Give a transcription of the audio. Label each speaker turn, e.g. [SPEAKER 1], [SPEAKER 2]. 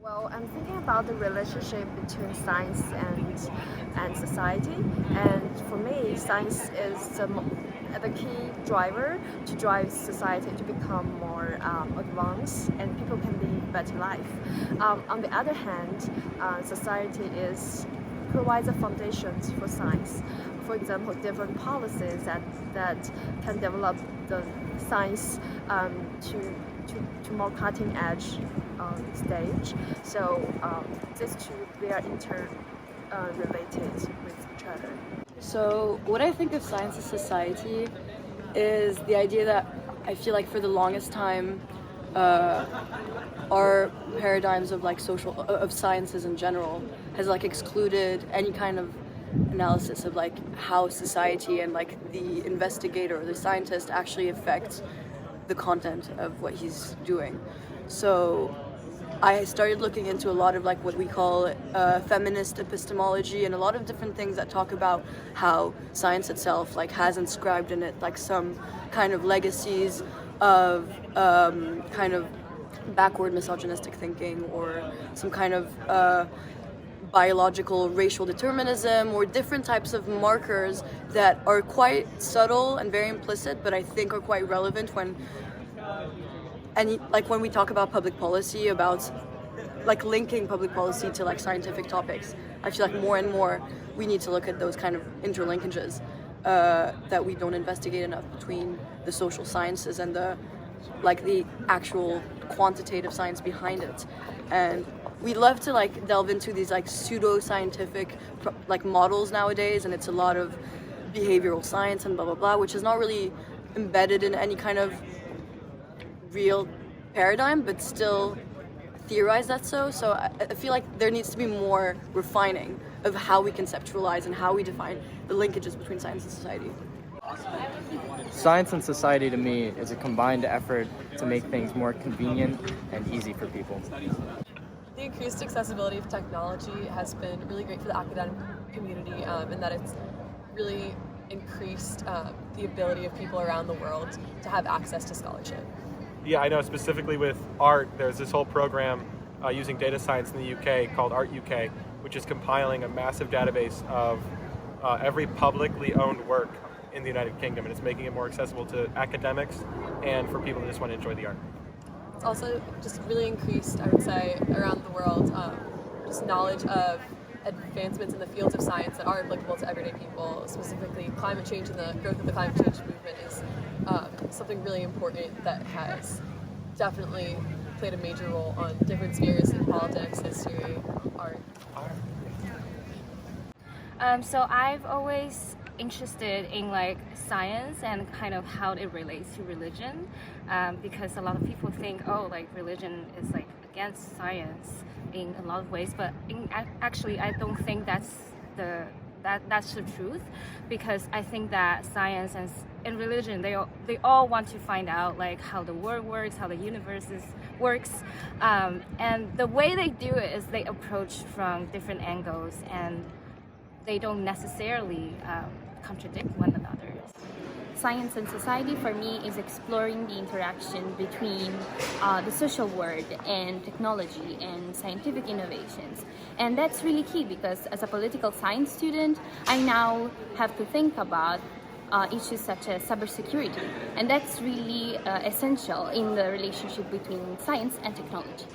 [SPEAKER 1] Well, I'm thinking about the relationship between science and society, and for me, science is the key driver to drive society to become more advanced, and people can live better life. On the other hand, society provides the foundations for science. For example, different policies that can develop the science to more cutting edge stage. So these two, they are related with each other.
[SPEAKER 2] So what I think of science as society is the idea that I feel like for the longest time our paradigms of like of sciences in general has like excluded any kind of analysis of like how society and like the investigator or the scientist actually affects the content of what he's doing. So I started looking into a lot of like what we call feminist epistemology and a lot of different things that talk about how science itself like has inscribed in it like some kind of legacies of kind of backward misogynistic thinking or some kind of biological racial determinism or different types of markers that are quite subtle and very implicit, but I think are quite relevant when we talk about public policy, about like linking public policy to like scientific topics. I feel like more and more we need to look at those kind of interlinkages that we don't investigate enough between the social sciences and the actual quantitative science behind it. And we love to like delve into these like pseudo-scientific like models nowadays, and it's a lot of behavioral science and blah blah blah, which is not really embedded in any kind of real paradigm, but still theorize that so I feel like there needs to be more refining of how we conceptualize and how we define the linkages between science and society.
[SPEAKER 3] Science and society to me is a combined effort to make things more convenient and easy for people.
[SPEAKER 4] The increased accessibility of technology has been really great for the academic community in that it's really increased the ability of people around the world to have access to scholarship.
[SPEAKER 5] Yeah, I know specifically with art, there's this whole program using data science in the UK called Art UK, which is compiling a massive database of every publicly owned work in the United Kingdom, and it's making it more accessible to academics and for people who just want to enjoy the art.
[SPEAKER 4] It's also just really increased, I would say, around the world, just knowledge of advancements in the fields of science that are applicable to everyday people. Specifically, climate change and the growth of the climate change movement is something really important that has definitely played a major role on different spheres in politics, history, art.
[SPEAKER 6] So I've always interested in like science and kind of how it relates to religion, because a lot of people think, oh, like religion is like against science in a lot of ways, but actually I don't think that's the truth, because I think that science and religion, they all want to find out like how the world works, how the universe works, and the way they do it is they approach from different angles, and they don't necessarily contradict one another.
[SPEAKER 7] Science and society for me is exploring the interaction between the social world and technology and scientific innovations. And that's really key, because as a political science student, I now have to think about issues such as cybersecurity. And that's really essential in the relationship between science and technology.